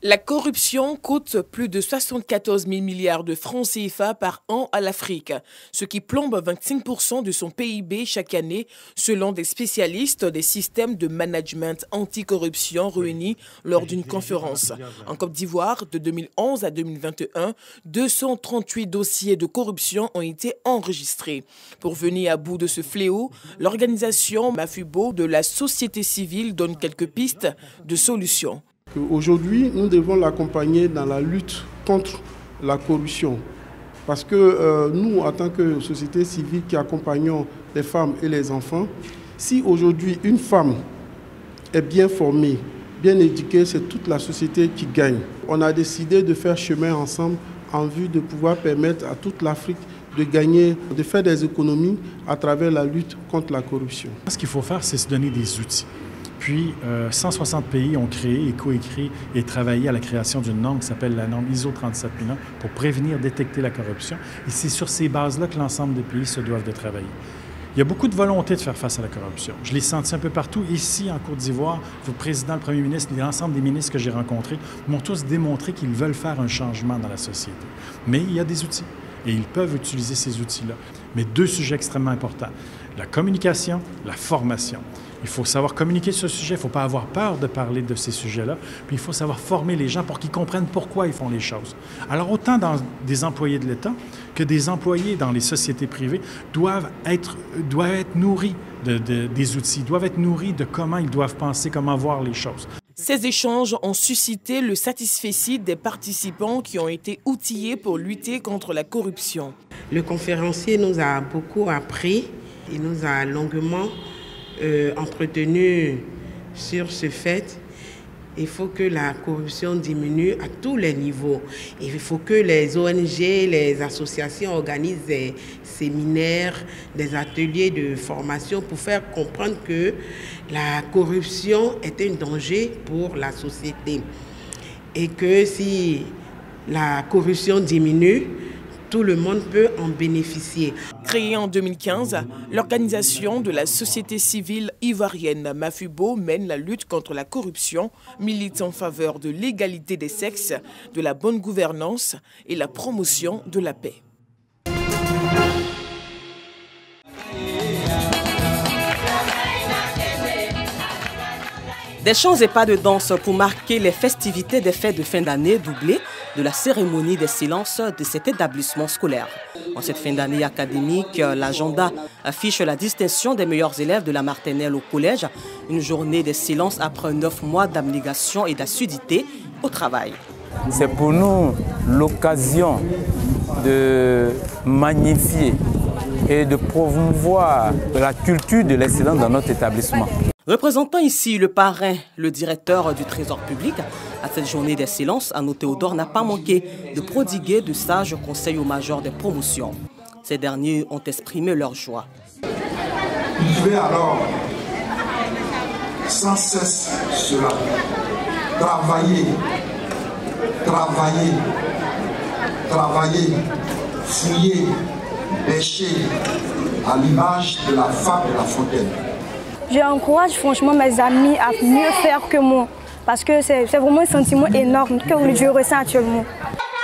La corruption coûte plus de 74 000 milliards de francs CFA par an à l'Afrique, ce qui plombe 25% de son PIB chaque année, selon des spécialistes des systèmes de management anticorruption réunis lors d'une conférence. En Côte d'Ivoire, de 2011 à 2021, 238 dossiers de corruption ont été enregistrés. Pour venir à bout de ce fléau, l'organisation Mafubo de la société civile donne quelques pistes de solutions. Aujourd'hui, nous devons l'accompagner dans la lutte contre la corruption. Parce que nous, en tant que société civile qui accompagnons les femmes et les enfants, si aujourd'hui une femme est bien formée, bien éduquée, c'est toute la société qui gagne. On a décidé de faire chemin ensemble en vue de pouvoir permettre à toute l'Afrique de gagner, de faire des économies à travers la lutte contre la corruption. Ce qu'il faut faire, c'est se donner des outils. Puis, 160 pays ont créé et coécrit et travaillé à la création d'une norme qui s'appelle la norme ISO 37001 pour prévenir, détecter la corruption. Et c'est sur ces bases-là que l'ensemble des pays se doivent de travailler. Il y a beaucoup de volonté de faire face à la corruption. Je l'ai senti un peu partout. Ici, en Côte d'Ivoire, le président, le premier ministre, l'ensemble des ministres que j'ai rencontrés m'ont tous démontré qu'ils veulent faire un changement dans la société. Mais il y a des outils et ils peuvent utiliser ces outils-là. Mais deux sujets extrêmement importants, la communication, la formation. Il faut savoir communiquer sur ce sujet, il ne faut pas avoir peur de parler de ces sujets-là, puis il faut savoir former les gens pour qu'ils comprennent pourquoi ils font les choses. Alors autant dans des employés de l'État que des employés dans les sociétés privées doivent être nourris des outils, doivent être nourris de comment ils doivent penser, comment voir les choses. Ces échanges ont suscité le satisfecit des participants qui ont été outillés pour lutter contre la corruption. Le conférencier nous a beaucoup appris, il nous a longuement entretenu sur ce fait. Il faut que la corruption diminue à tous les niveaux. Il faut que les ONG, les associations organisent des séminaires, des ateliers de formation pour faire comprendre que la corruption est un danger pour la société. Et que si la corruption diminue, tout le monde peut en bénéficier. Créée en 2015, l'organisation de la société civile ivoirienne Mafubo mène la lutte contre la corruption, milite en faveur de l'égalité des sexes, de la bonne gouvernance et la promotion de la paix. Des chants et pas de danse pour marquer les festivités des fêtes de fin d'année doublées de la cérémonie des silences de cet établissement scolaire. En cette fin d'année académique, l'agenda affiche la distinction des meilleurs élèves de la maternelle au collège, une journée des silences après 9 mois d'abnégation et d'assiduité au travail. C'est pour nous l'occasion de magnifier et de promouvoir la culture de l'excellence dans notre établissement. Représentant ici le parrain, le directeur du Trésor public, à cette journée des silences, Anno Théodore n'a pas manqué de prodiguer de sages conseils aux majors des promotions. Ces derniers ont exprimé leur joie. Vivez alors sans cesse cela. Travaillez, travaillez, travaillez, fouillez, pêchez à l'image de la femme de La Fontaine. J'encourage franchement mes amis à mieux faire que moi, parce que c'est vraiment un sentiment énorme que je ressens actuellement.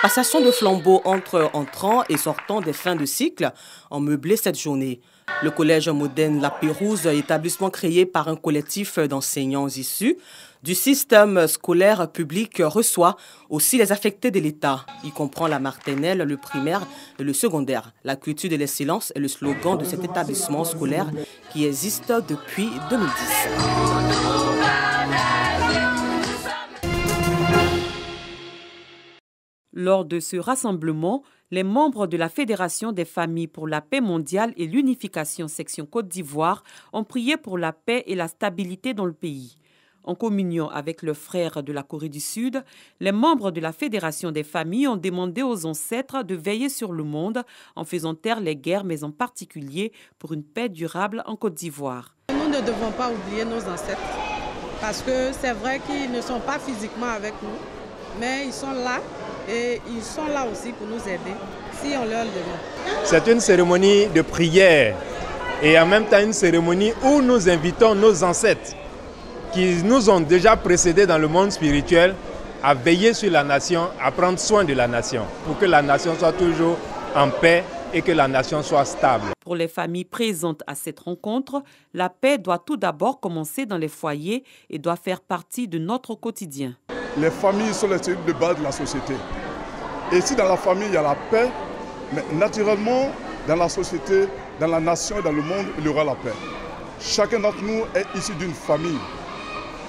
Passation de flambeau entre entrants et sortants des fins de cycle ont meublé cette journée. Le collège moderne La Pérouse, établissement créé par un collectif d'enseignants issus du système scolaire public, reçoit aussi les affectés de l'État. Il comprend la maternelle, le primaire et le secondaire. La culture de l'excellence est le slogan de cet établissement scolaire qui existe depuis 2010. Lors de ce rassemblement, les membres de la Fédération des familles pour la paix mondiale et l'unification section Côte d'Ivoire ont prié pour la paix et la stabilité dans le pays. En communion avec le frère de la Corée du Sud, les membres de la Fédération des familles ont demandé aux ancêtres de veiller sur le monde en faisant taire les guerres, mais en particulier pour une paix durable en Côte d'Ivoire. Nous ne devons pas oublier nos ancêtres parce que c'est vrai qu'ils ne sont pas physiquement avec nous, mais ils sont là et ils sont là aussi pour nous aider si on leur demande. C'est une cérémonie de prière et en même temps une cérémonie où nous invitons nos ancêtres qui nous ont déjà précédés dans le monde spirituel à veiller sur la nation, à prendre soin de la nation, pour que la nation soit toujours en paix et que la nation soit stable. Pour les familles présentes à cette rencontre, la paix doit tout d'abord commencer dans les foyers et doit faire partie de notre quotidien. Les familles sont les cellules de base de la société. Et si dans la famille il y a la paix, mais naturellement dans la société, dans la nation et dans le monde, il y aura la paix. Chacun d'entre nous est issu d'une famille.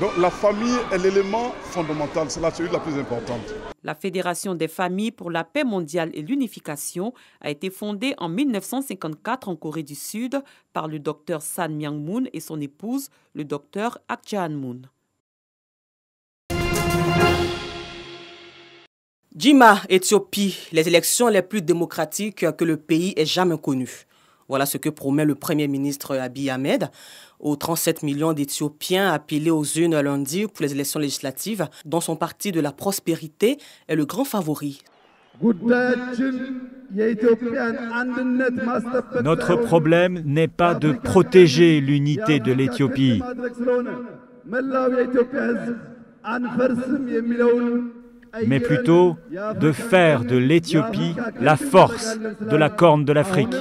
Donc la famille est l'élément fondamental, c'est la cellule la plus importante. La Fédération des familles pour la paix mondiale et l'unification a été fondée en 1954 en Corée du Sud par le docteur San Myung-moon et son épouse, le docteur Ak Jae-moon. Jimma, Éthiopie, les élections les plus démocratiques que le pays ait jamais connues. Voilà ce que promet le Premier ministre Abiy Ahmed aux 37 millions d'Éthiopiens appelés aux urnes lundi pour les élections législatives, dont son parti de la prospérité est le grand favori. Notre problème n'est pas de protéger l'unité de l'Éthiopie, mais plutôt de faire de l'Éthiopie la force de la Corne de l'Afrique.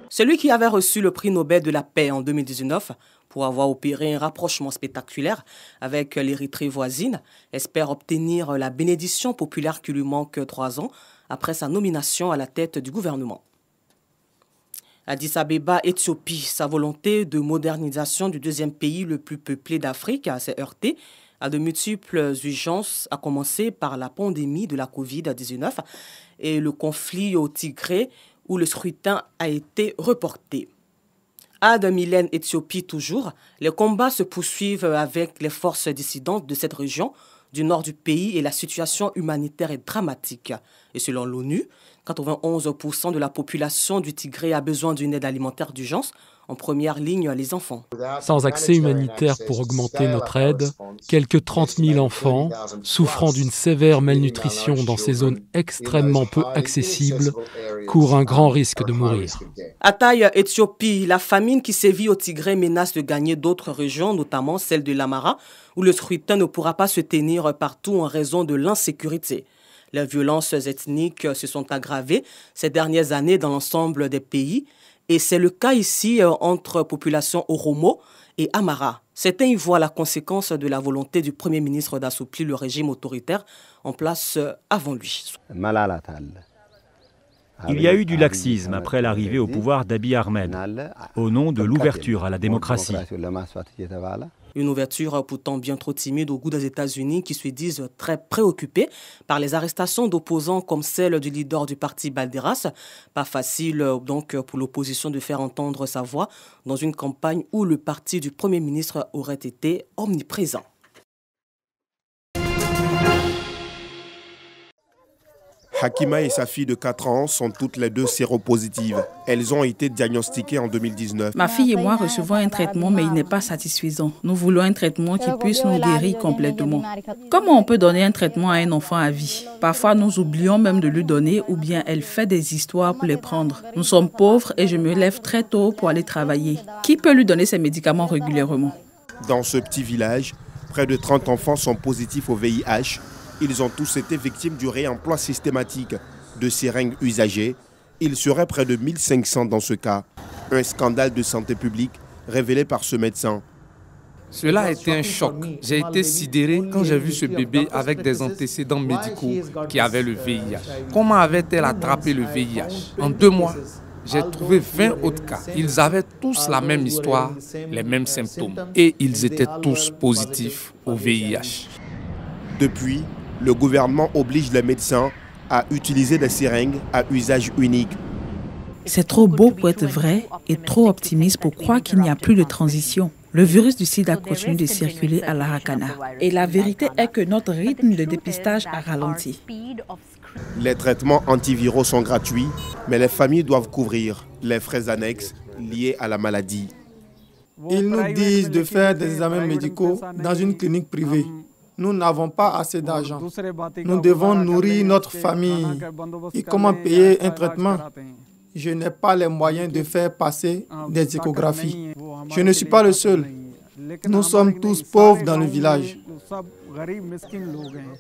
Celui qui avait reçu le prix Nobel de la paix en 2019 pour avoir opéré un rapprochement spectaculaire avec l'Érythrée voisine espère obtenir la bénédiction populaire qui lui manque 3 ans après sa nomination à la tête du gouvernement. Addis Abeba, Éthiopie, sa volonté de modernisation du deuxième pays le plus peuplé d'Afrique s'est heurtée à de multiples urgences, à commencer par la pandémie de la Covid-19 et le conflit au Tigré où le scrutin a été reporté. À Mylène, Éthiopie toujours, les combats se poursuivent avec les forces dissidentes de cette région du nord du pays et la situation humanitaire est dramatique. Et selon l'ONU, 91% de la population du Tigré a besoin d'une aide alimentaire d'urgence. En première ligne, les enfants. Sans accès humanitaire pour augmenter notre aide, quelques 30 000 enfants, souffrant d'une sévère malnutrition dans ces zones extrêmement peu accessibles, courent un grand risque de mourir. À Taï, Éthiopie, la famine qui sévit au Tigré menace de gagner d'autres régions, notamment celle de l'Amara, où le scrutin ne pourra pas se tenir partout en raison de l'insécurité. Les violences ethniques se sont aggravées ces dernières années dans l'ensemble des pays. Et c'est le cas ici entre population Oromo et Amara. Certains y voient la conséquence de la volonté du Premier ministre d'assouplir le régime autoritaire en place avant lui. Il y a eu du laxisme après l'arrivée au pouvoir d'Abiy Ahmed, au nom de l'ouverture à la démocratie. Une ouverture pourtant bien trop timide au goût des États-Unis qui se disent très préoccupés par les arrestations d'opposants comme celle du leader du parti Balderas. Pas facile donc pour l'opposition de faire entendre sa voix dans une campagne où le parti du Premier ministre aurait été omniprésent. Hakima et sa fille de 4 ans sont toutes les deux séropositives. Elles ont été diagnostiquées en 2019. Ma fille et moi recevons un traitement, mais il n'est pas satisfaisant. Nous voulons un traitement qui puisse nous guérir complètement. Comment on peut donner un traitement à un enfant à vie? Parfois, nous oublions même de lui donner ou bien elle fait des histoires pour les prendre. Nous sommes pauvres et je me lève très tôt pour aller travailler. Qui peut lui donner ces médicaments régulièrement? Dans ce petit village, près de 30 enfants sont positifs au VIH. Ils ont tous été victimes du réemploi systématique de seringues usagées. Il serait près de 1500 dans ce cas. Un scandale de santé publique révélé par ce médecin. Cela a été un choc. J'ai été sidéré quand j'ai vu ce bébé avec des antécédents médicaux qui avaient le VIH. Comment avait-elle attrapé le VIH? En 2 mois, j'ai trouvé 20 autres cas. Ils avaient tous la même histoire, les mêmes symptômes. Et ils étaient tous positifs au VIH. Depuis, le gouvernement oblige les médecins à utiliser des seringues à usage unique. C'est trop beau pour être vrai et trop optimiste pour croire qu'il n'y a plus de transition. Le virus du sida continue de circuler à l'Aracana. Et la vérité est que notre rythme de dépistage a ralenti. Les traitements antiviraux sont gratuits, mais les familles doivent couvrir les frais annexes liés à la maladie. Ils nous disent de faire des examens médicaux dans une clinique privée. Nous n'avons pas assez d'argent. Nous devons nourrir notre famille. Et comment payer un traitement? Je n'ai pas les moyens de faire passer des échographies. Je ne suis pas le seul. Nous sommes tous pauvres dans le village. सब गरीब मिस्किन लोग हैं।